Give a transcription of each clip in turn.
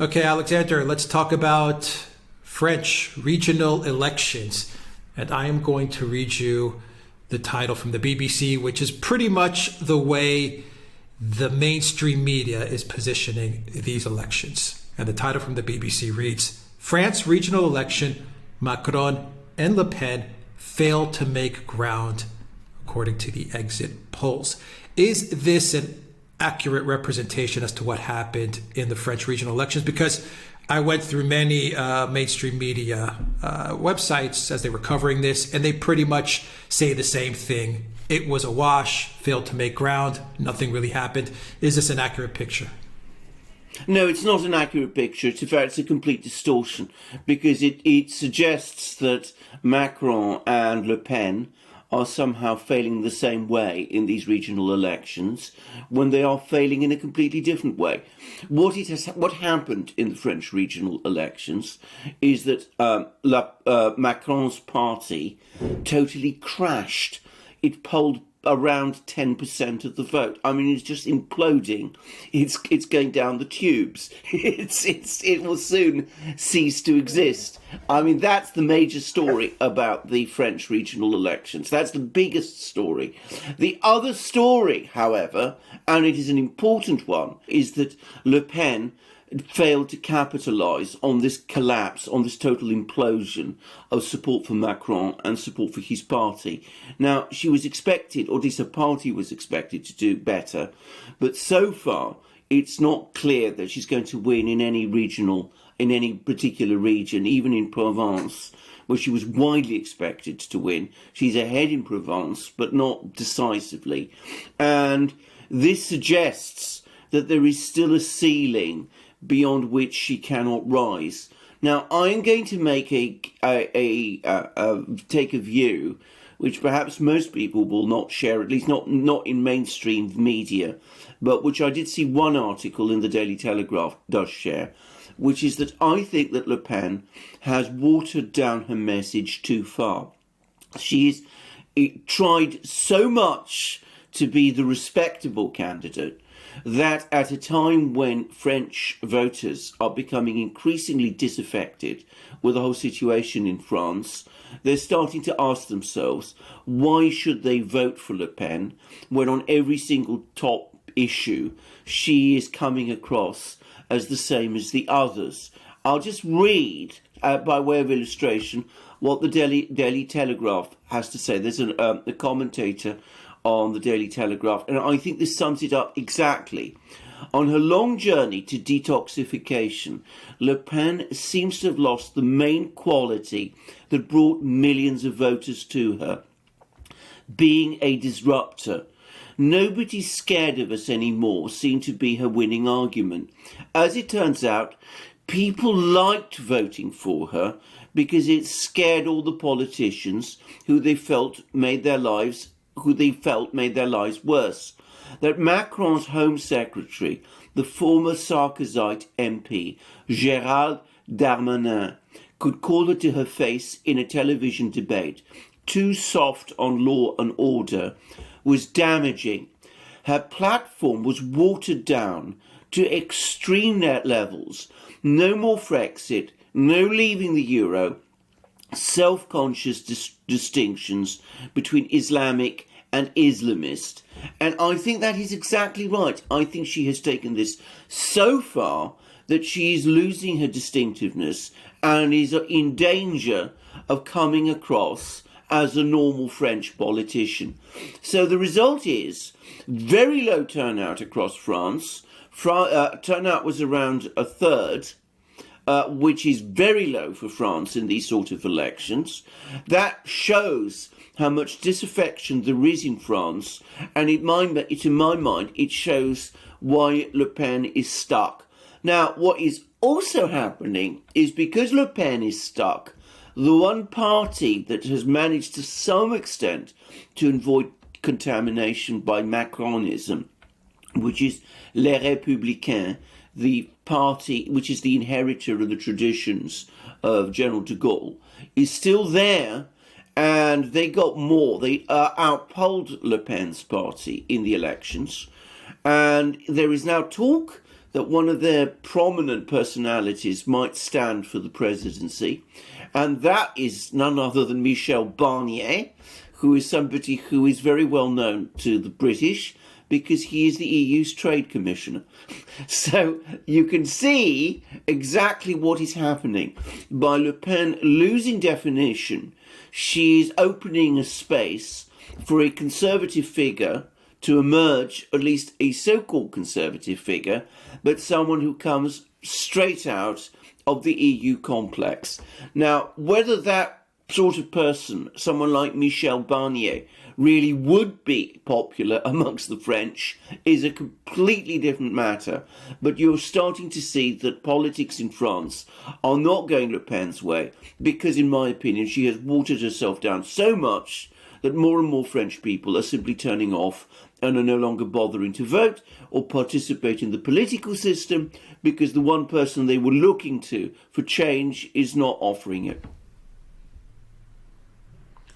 Okay, Alexander, let's talk about French regional elections. And I am going to read you the title from the BBC, which is pretty much the way the mainstream media is positioning these elections. And the title from the BBC reads, France regional election, Macron and Le Pen fail to make ground, according to the exit polls. Is this an accurate representation as to what happened in the French regional elections? Because I went through many mainstream media websites as they were covering this, and they pretty much say the same thing. It was a wash, failed to make ground, nothing really happened. Is this an accurate picture? No, it's not an accurate picture. It's a complete distortion, because it suggests that Macron and Le Pen are somehow failing the same way in these regional elections when they are failing in a completely different way. What happened in the French regional elections is that Macron's party totally crashed. It polled around 10% of the vote. I mean, it's just imploding. It's going down the tubes. It will soon cease to exist. I mean, that's the major story about the French regional elections. That's the biggest story. The other story, however, and it is an important one, is that Le Pen failed to capitalise on this collapse, on this total implosion of support for Macron and support for his party. Now, she was expected, or at least her party was expected, to do better, but so far it's not clear that she's going to win in any particular region, even in Provence, where she was widely expected to win. She's ahead in Provence, but not decisively. And this suggests that there is still a ceiling beyond which she cannot rise. Now, I am going to make take a view which perhaps most people will not share, at least not in mainstream media, but which I did see one article in the Daily Telegraph does share, which is that I think that Le Pen has watered down her message too far. She's tried so much to be the respectable candidate that at a time when French voters are becoming increasingly disaffected with the whole situation in France, they're starting to ask themselves, why should they vote for Le Pen when on every single top issue she is coming across as the same as the others? I'll just read, by way of illustration, what the Daily Telegraph has to say. There's a commentator on the Daily Telegraph, and I think this sums it up exactly. On her long journey to detoxification, Le Pen seems to have lost the main quality that brought millions of voters to her, being a disruptor. Nobody's scared of us anymore seemed to be her winning argument. As it turns out, people liked voting for her because it scared all the politicians who they felt made their lives worse. That Macron's Home Secretary, the former Sarkozyte MP, Gérald Darmanin, could call her to her face in a television debate, too soft on law and order, was damaging. Her platform was watered down to extreme levels. No more Brexit, no leaving the euro, self-conscious distinctions between Islamic and Islamist. And I think that is exactly right. I think she has taken this so far that she is losing her distinctiveness and is in danger of coming across as a normal French politician. So the result is very low turnout across France. Turnout was around a third, which is very low for France in these sort of elections. That shows how much disaffection there is in France, and in my mind, it shows why Le Pen is stuck. Now, what is also happening is because Le Pen is stuck, the one party that has managed to some extent to avoid contamination by Macronism, which is Les Républicains, the party which is the inheritor of the traditions of General de Gaulle, is still there, and they got more. They outpolled Le Pen's party in the elections, and there is now talk that one of their prominent personalities might stand for the presidency, and that is none other than Michel Barnier, who is somebody who is very well known to the British because he is the EU's trade commissioner. So you can see exactly what is happening. By Le Pen losing definition, she's opening a space for a conservative figure to emerge, at least a so-called conservative figure, but someone who comes straight out of the EU complex. Now, whether that sort of person, someone like Michel Barnier, really would be popular amongst the French is a completely different matter. But you're starting to see that politics in France are not going Le Pen's way because, in my opinion, she has watered herself down so much that more and more French people are simply turning off and are no longer bothering to vote or participate in the political system because the one person they were looking to for change is not offering it.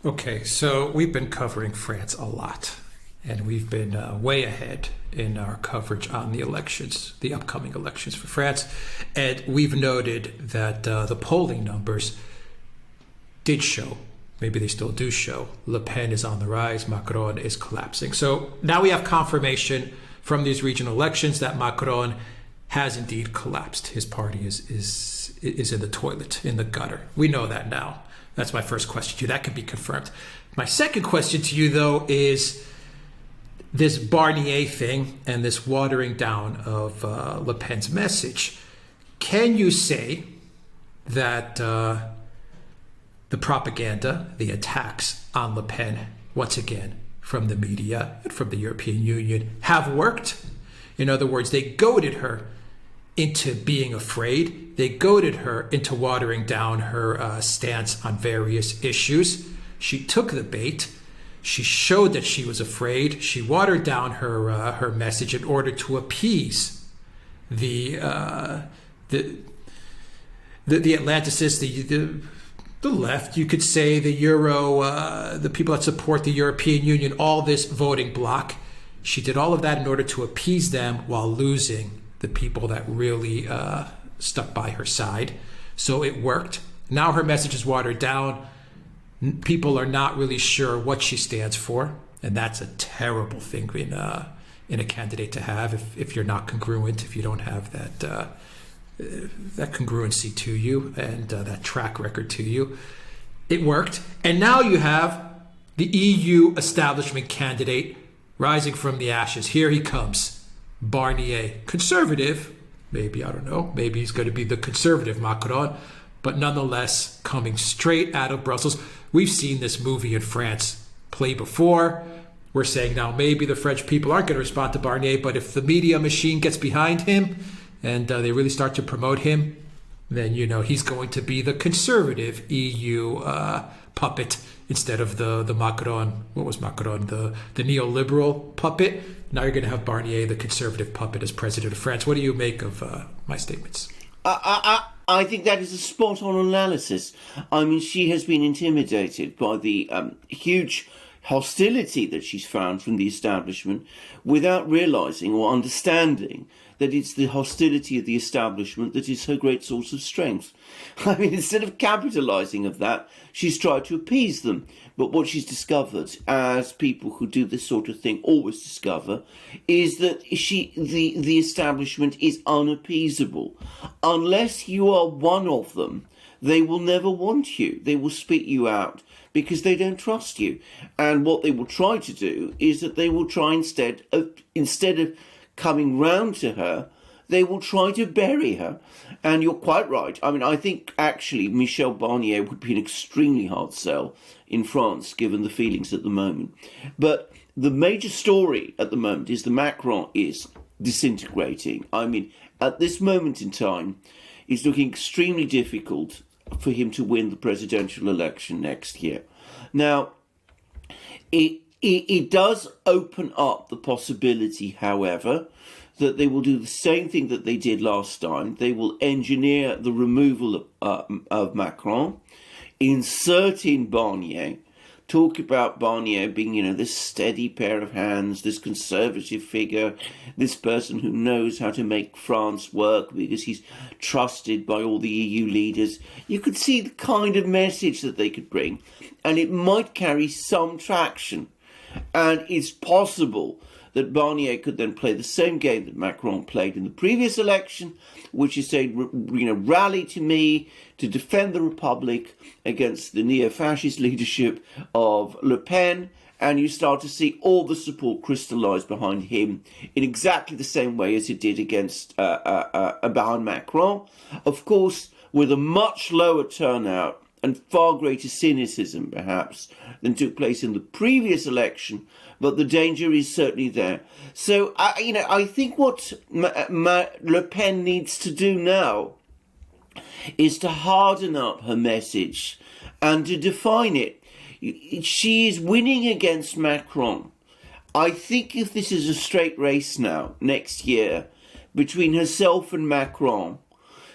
Okay, so we've been covering France a lot, and we've been way ahead in our coverage on the elections, the upcoming elections for France. And we've noted that the polling numbers did show, maybe they still do show, Le Pen is on the rise, Macron is collapsing. So now we have confirmation from these regional elections that Macron has indeed collapsed. His party is in the toilet, in the gutter. We know that now. That's my first question to you. That can be confirmed. My second question to you, though, is this Barnier thing and this watering down of Le Pen's message. Can you say that the propaganda, the attacks on Le Pen, once again, from the media and from the European Union, have worked? In other words, they goaded her into being afraid. They goaded her into watering down her stance on various issues. She took the bait. She showed that she was afraid. She watered down her message in order to appease the Atlanticists, the left, you could say, the the people that support the European Union, all this voting bloc. She did all of that in order to appease them while losing the people that really stuck by her side. So it worked. Now her message is watered down. People are not really sure what she stands for, and that's a terrible thing in a candidate to have if you're not congruent, if you don't have that congruency to you and that track record to you. It worked, and now you have the EU establishment candidate rising from the ashes. Here he comes. Barnier, conservative, maybe, I don't know, maybe he's going to be the conservative Macron, but nonetheless coming straight out of Brussels. We've seen this movie in France play before. We're saying now maybe the French people aren't going to respond to Barnier, but if the media machine gets behind him and they really start to promote him, then, you know, he's going to be the conservative EU puppet instead of the Macron, what was Macron, the neoliberal puppet. Now you're going to have Barnier, the conservative puppet, as president of France. What do you make of my statements? I think that is a spot-on analysis. I mean, she has been intimidated by the huge hostility that she's found from the establishment without realising or understanding that it's the hostility of the establishment that is her great source of strength. I mean, instead of capitalising of that, she's tried to appease them. But what she's discovered, as people who do this sort of thing always discover, is that the establishment is unappeasable. Unless you are one of them, they will never want you. They will spit you out because they don't trust you. And what they will try to do is that they will try instead of coming round to her, they will try to bury her. And you're quite right. I mean, I think actually Michel Barnier would be an extremely hard sell in France, given the feelings at the moment. But the major story at the moment is that Macron is disintegrating. I mean, at this moment in time, it's looking extremely difficult for him to win the presidential election next year. Now, it does open up the possibility, however, that they will do the same thing that they did last time. They will engineer the removal of Macron, insert in Barnier, talk about Barnier being, this steady pair of hands, this conservative figure, this person who knows how to make France work because he's trusted by all the EU leaders. You could see the kind of message that they could bring, and it might carry some traction. And it's possible that Barnier could then play the same game that Macron played in the previous election, which is say, rally to me to defend the Republic against the neo-fascist leadership of Le Pen, and you start to see all the support crystallize behind him in exactly the same way as it did against behind Macron. Of course, with a much lower turnout and far greater cynicism, perhaps, than took place in the previous election, but the danger is certainly there. So, I think what Le Pen needs to do now is to harden up her message and to define it. She is winning against Macron. I think if this is a straight race now, next year, between herself and Macron,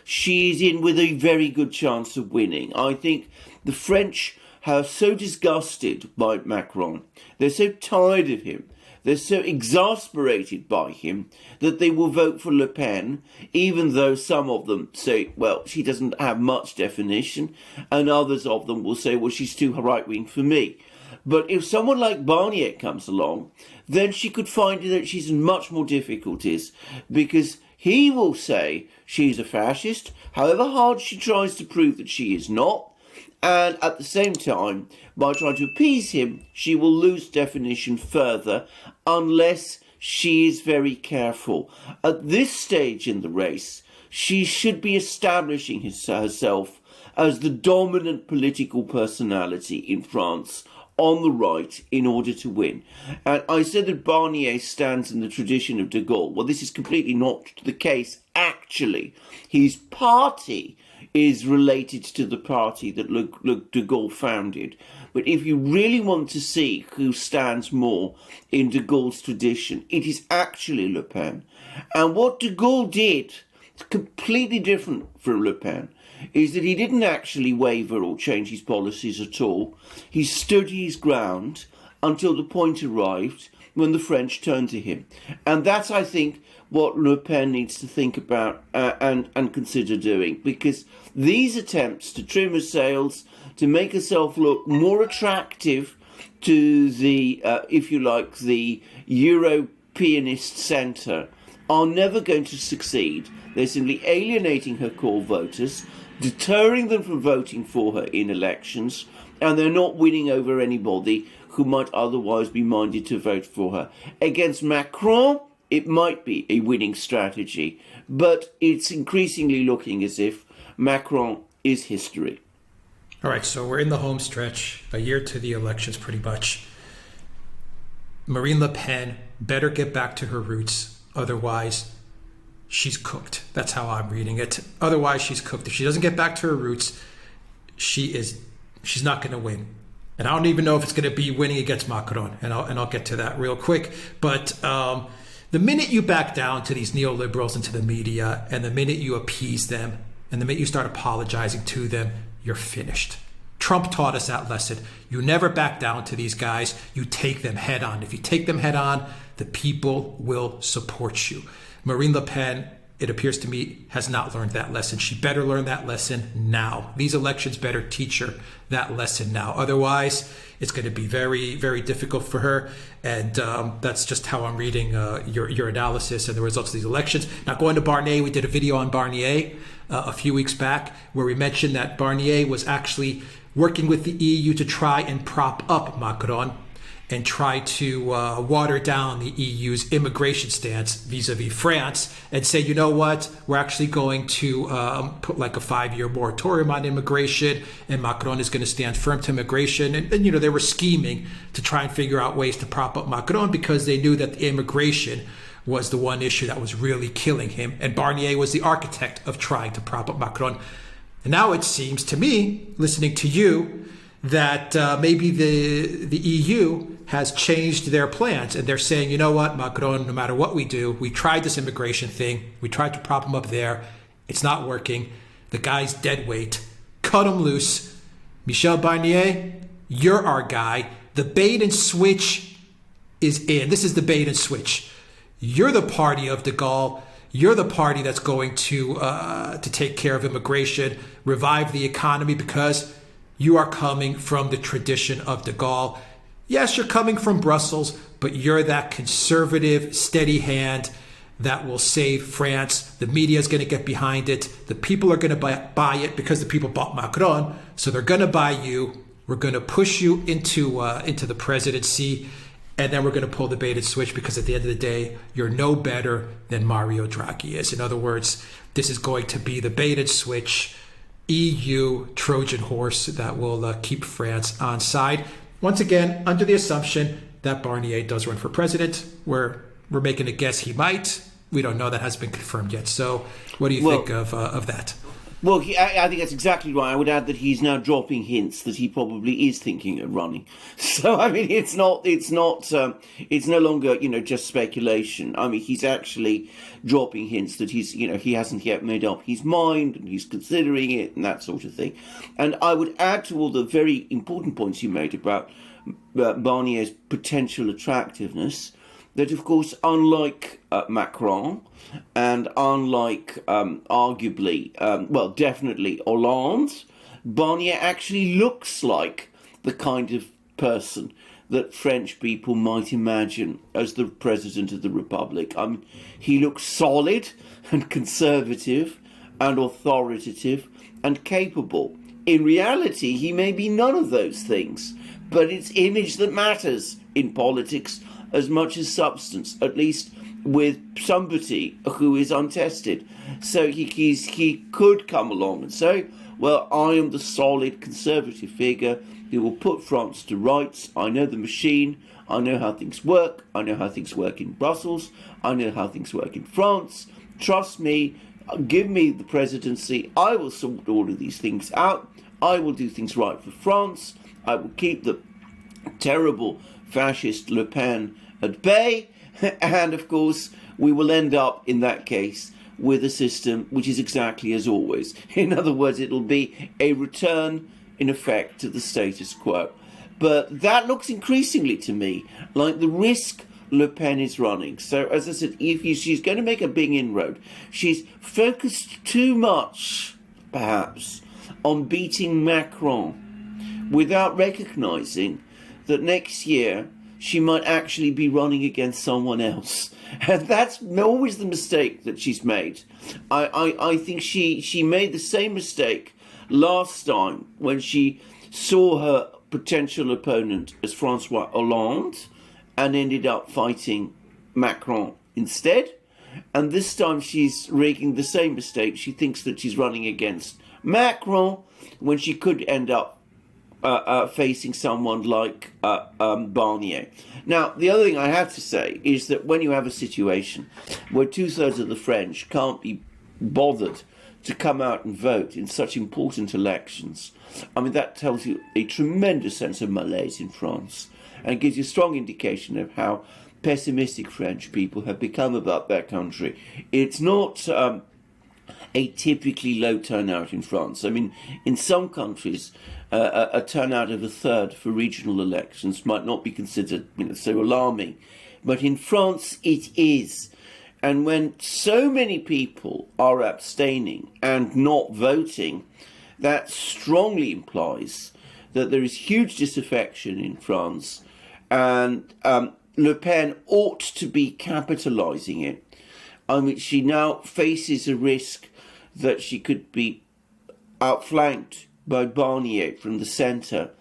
she's in with a very good chance of winning. I think the French are so disgusted by Macron, they're so tired of him, they're so exasperated by him that they will vote for Le Pen, even though some of them say, well, she doesn't have much definition, and others of them will say, well, she's too right-wing for me. But if someone like Barnier comes along, then she could find that she's in much more difficulties, because he will say she's a fascist, however hard she tries to prove that she is not. And at the same time, by trying to appease him, she will lose definition further unless she is very careful. At this stage in the race, she should be establishing herself as the dominant political personality in France on the right in order to win. And I said that Barnier stands in the tradition of de Gaulle. Well, this is completely not the case, actually. His party is related to the party that de Gaulle founded. But if you really want to see who stands more in de Gaulle's tradition, it is actually Le Pen. And what de Gaulle did, completely different from Le Pen, is that he didn't actually waver or change his policies at all. He stood his ground until the point arrived when the French turned to him. And that's, I think, what Le Pen needs to think about and consider doing, because these attempts to trim her sails, to make herself look more attractive to the, if you like, the Europeanist centre, are never going to succeed. They're simply alienating her core voters, deterring them from voting for her in elections, and they're not winning over anybody who might otherwise be minded to vote for her. Against Macron, it might be a winning strategy, but it's increasingly looking as if Macron is history. All right, so we're in the home stretch, a year to the elections pretty much. Marine Le Pen better get back to her roots, otherwise she's cooked. That's how I'm reading it. Otherwise she's cooked. If she doesn't get back to her roots, she's not going to win. And I don't even know if it's going to be winning against Macron, and I'll get to that real quick. But the minute you back down to these neoliberals and to the media, and the minute you appease them, and the minute you start apologizing to them, you're finished. Trump taught us that lesson. You never back down to these guys. You take them head on. If you take them head on, the people will support you. Marine Le Pen, it appears to me, has not learned that lesson. She better learn that lesson now. These elections better teach her that lesson now. Otherwise, it's going to be very, very difficult for her. And that's just how I'm reading your analysis and the results of these elections. Now, going to Barnier, we did a video on Barnier a few weeks back where we mentioned that Barnier was actually working with the EU to try and prop up Macron and try to water down the EU's immigration stance vis-a-vis France and say, you know what, we're actually going to put like a 5-year moratorium on immigration, and Macron is going to stand firm to immigration. And they were scheming to try and figure out ways to prop up Macron because they knew that the immigration was the one issue that was really killing him. And Barnier was the architect of trying to prop up Macron. And now it seems to me, listening to you, that maybe the EU has changed their plans, and they're saying, you know what, Macron, no matter what we do, we tried this immigration thing, we tried to prop him up there, it's not working, the guy's dead weight, cut him loose. Michel Barnier, You're our guy. The bait and switch is in. This is the bait and switch. You're the party of de Gaulle. You're the party that's going to take care of immigration, revive the economy, because you are coming from the tradition of de Gaulle. Yes, you're coming from Brussels, but you're that conservative, steady hand that will save France. The media is going to get behind it. The people are going to buy it because the people bought Macron. So they're going to buy you. We're going to push you into the presidency. And then we're going to pull the bait and switch, because at the end of the day, you're no better than Mario Draghi is. In other words, this is going to be the bait and switch EU Trojan horse that will keep France on side. Once again, under the assumption that Barnier does run for president, we're making a guess he might. We don't know. That hasn't been confirmed yet. So what do you think of that? Well, I think that's exactly right. I would add that he's now dropping hints that he probably is thinking of running. So I mean, it's no longer just speculation. I mean, he's actually dropping hints that he hasn't yet made up his mind and he's considering it and that sort of thing. And I would add to all the very important points you made about Barnier's potential attractiveness that, of course, unlike Macron, and unlike arguably, definitely Hollande, Barnier actually looks like the kind of person that French people might imagine as the president of the Republic. I mean, he looks solid and conservative and authoritative and capable. In reality, he may be none of those things, but it's image that matters in politics as much as substance, at least with somebody who is untested. So he could come along and say, well, I am the solid conservative figure who will put France to rights. I know the machine. I know how things work. I know how things work in Brussels. I know how things work in France. Trust me. Give me the presidency. I will sort all of these things out. I will do things right for France. I will keep the terrible fascist Le Pen at bay. And, of course, we will end up, in that case, with a system which is exactly as always. In other words, it'll be a return, in effect, to the status quo. But that looks increasingly to me like the risk Le Pen is running. So, as I said, if she's going to make a big inroad, she's focused too much, perhaps, on beating Macron without recognising that next year she might actually be running against someone else. And that's always the mistake that she's made. I think she made the same mistake last time when she saw her potential opponent as Francois Hollande and ended up fighting Macron instead. And this time she's making the same mistake. She thinks that she's running against Macron when she could end up facing someone like Barnier. Now, the other thing I have to say is that when you have a situation where 2/3 of the French can't be bothered to come out and vote in such important elections, I mean, that tells you a tremendous sense of malaise in France and gives you a strong indication of how pessimistic French people have become about their country. It's not a typically low turnout in France. I mean, in some countries, a turnout of 1/3 for regional elections might not be considered, so alarming, but in France it is. And when so many people are abstaining and not voting, that strongly implies that there is huge disaffection in France, and Le Pen ought to be capitalising it. I mean, she now faces a risk that she could be outflanked by Barnier from the centre,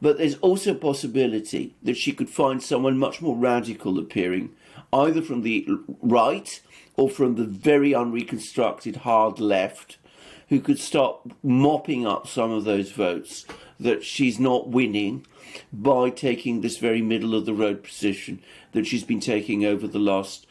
but there's also a possibility that she could find someone much more radical appearing, either from the right or from the very unreconstructed hard left, who could start mopping up some of those votes that she's not winning by taking this very middle of the road position that she's been taking over the last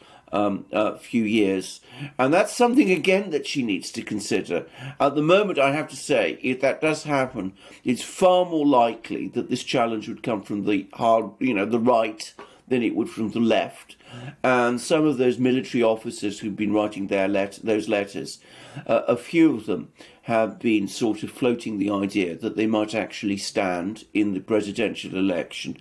few years. And that's something, again, that she needs to consider. At the moment, I have to say, if that does happen, it's far more likely that this challenge would come from the right than it would from the left. And some of those military officers who've been writing those letters, a few of them have been sort of floating the idea that they might actually stand in the presidential election.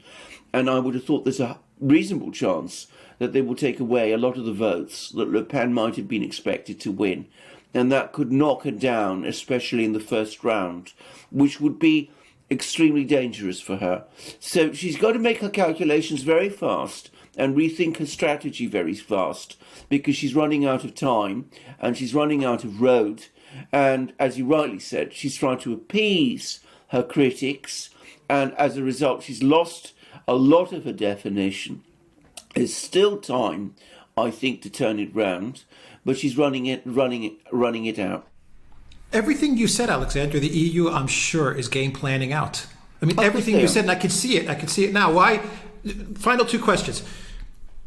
And I would have thought there's a reasonable chance that they will take away a lot of the votes that Le Pen might have been expected to win. And that could knock her down, especially in the first round, which would be extremely dangerous for her. So she's got to make her calculations very fast and rethink her strategy very fast, because she's running out of time and she's running out of road. And as you rightly said, she's trying to appease her critics, and as a result, she's lost a lot of her definition. There's still time, I think, to turn it round, but she's running it out. Everything you said, Alexander, the EU, I'm sure, is game planning out. I mean, everything you said, and I can see it. I can see it now. Why? Final two questions.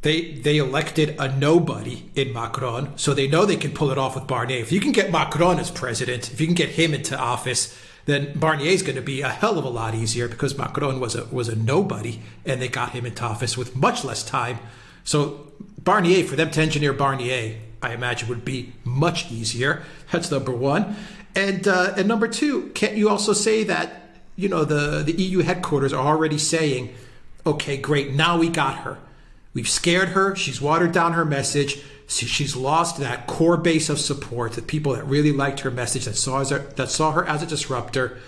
They elected a nobody in Macron, so they know they can pull it off with Barnier. If you can get Macron as president, if you can get him into office, then Barnier is going to be a hell of a lot easier, because Macron was a nobody, and they got him into office with much less time. So Barnier, for them to engineer Barnier, I imagine would be much easier. That's number one. And number two, can't you also say that, you know, the EU headquarters are already saying, okay, great, now we got her. We've scared her. She's watered down her message. She's lost that core base of support, the people that really liked her message, that saw her as a disruptor.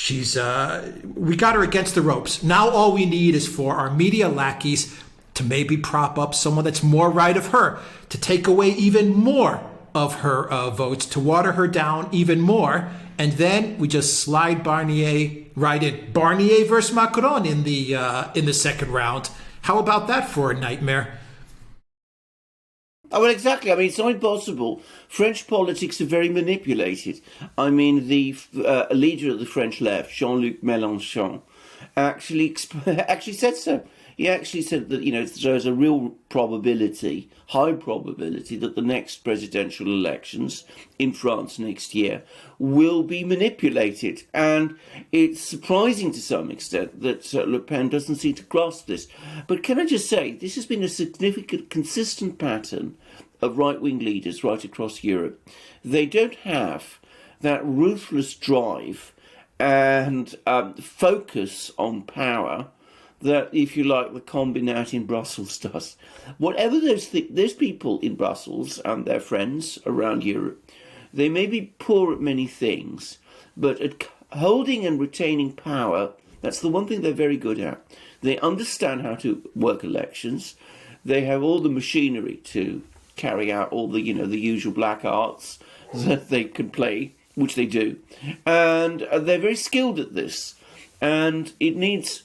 We got her against the ropes. Now all we need is for our media lackeys to maybe prop up someone that's more right of her, to take away even more of her votes, to water her down even more. And then we just slide Barnier right in. Barnier versus Macron in the second round. How about that for a nightmare? Oh, well, exactly. I mean, it's not impossible. French politics are very manipulated. I mean, the leader of the French left, Jean-Luc Mélenchon, actually said so. He actually said that, you know, there's a real probability, high probability, that the next presidential elections in France next year will be manipulated. And it's surprising to some extent that Le Pen doesn't seem to grasp this. But can I just say, this has been a significant, consistent pattern of right-wing leaders right across Europe. They don't have that ruthless drive and focus on power that, if you like, the Combinat in Brussels does. Whatever those people in Brussels and their friends around Europe, they may be poor at many things, but at holding and retaining power, that's the one thing they're very good at. They understand how to work elections. They have all the machinery to carry out all the, you know, the usual black arts that they can play, which they do. And they're very skilled at this. And it needs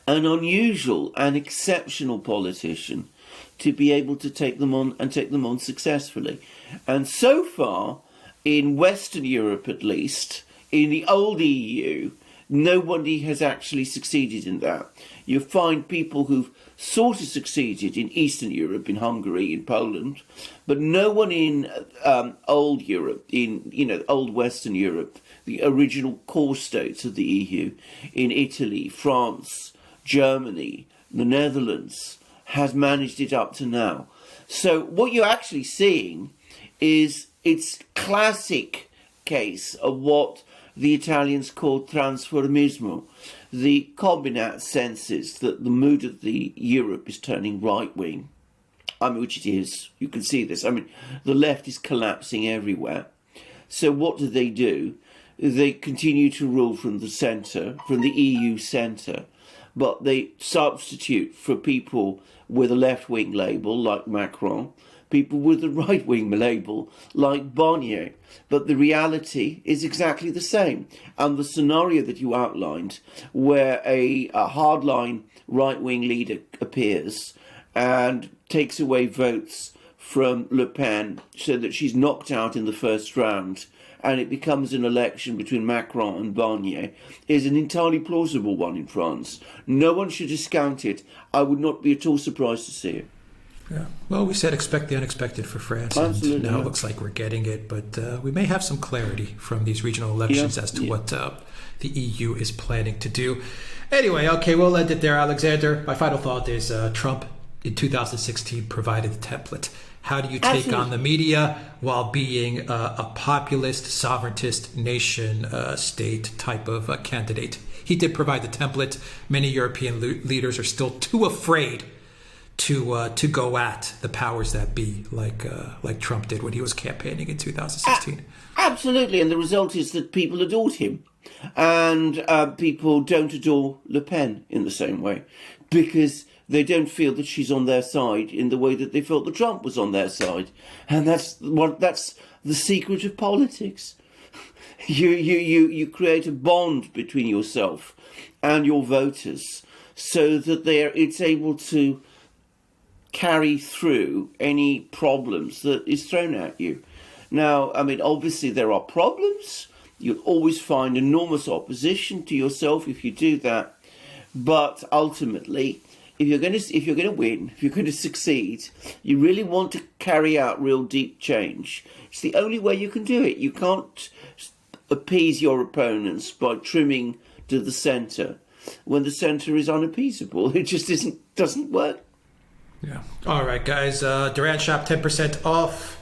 an unusual and exceptional politician to be able to take them on, and take them on successfully. And so far, in Western Europe at least, in the old EU, nobody has actually succeeded in that. You find people who've sort of succeeded in Eastern Europe, in Hungary, in Poland, but no one in old Europe, in, you know, old Western Europe, the original core states of the EU, in Italy, France, Germany, the Netherlands, has managed it up to now. So what you're actually seeing is its classic case of what the Italians call transformismo. The Combinat senses that the mood of the Europe is turning right-wing, I mean, which it is. You can see this. I mean, the left is collapsing everywhere. So what do? They continue to rule from the centre, from the EU centre, but they substitute for people with a left-wing label like Macron, people with a right-wing label like Barnier. But the reality is exactly the same. And the scenario that you outlined, where a hardline right-wing leader appears and takes away votes from Le Pen so that she's knocked out in the first round, and it becomes an election between Macron and Barnier, is an entirely plausible one in France. No one should discount it. I would not be at all surprised to see it. Yeah. Well, we said expect the unexpected for France, Absolutely, and now yeah. it looks like we're getting it. But we may have some clarity from these regional elections Yeah, as to yeah. what the EU is planning to do. Anyway, okay, we'll end it there, Alexander. My final thought is Trump in 2016 provided the template. How do you take Absolutely. on the media while being a populist, sovereigntist, nation state type of candidate? He did provide the template. Many European leaders are still too afraid to go at the powers that be, like Trump did when he was campaigning in 2016. Absolutely, and the result is that people adored him, and people don't adore Le Pen in the same way, because they don't feel that she's on their side in the way that they felt that Trump was on their side, and that's the secret of politics. You create a bond between yourself and your voters, so that it's able to carry through any problems that is thrown at you. Now, I mean, obviously there are problems. You'll always find enormous opposition to yourself if you do that. But ultimately, if you're going to win, if you're going to succeed, you really want to carry out real deep change. It's the only way you can do it. You can't appease your opponents by trimming to the centre when the centre is unappeasable. It just doesn't work. Yeah. All right, guys. Duran Shop 10% off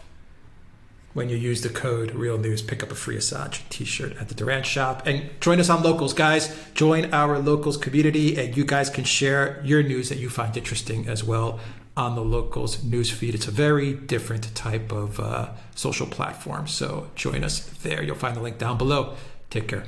when you use the code REALNEWS. Pick up a free Assange t-shirt at the Duran Shop. And join us on Locals, guys. Join our Locals community, and you guys can share your news that you find interesting as well on the Locals news feed. It's a very different type of social platform, so join us there. You'll find the link down below. Take care.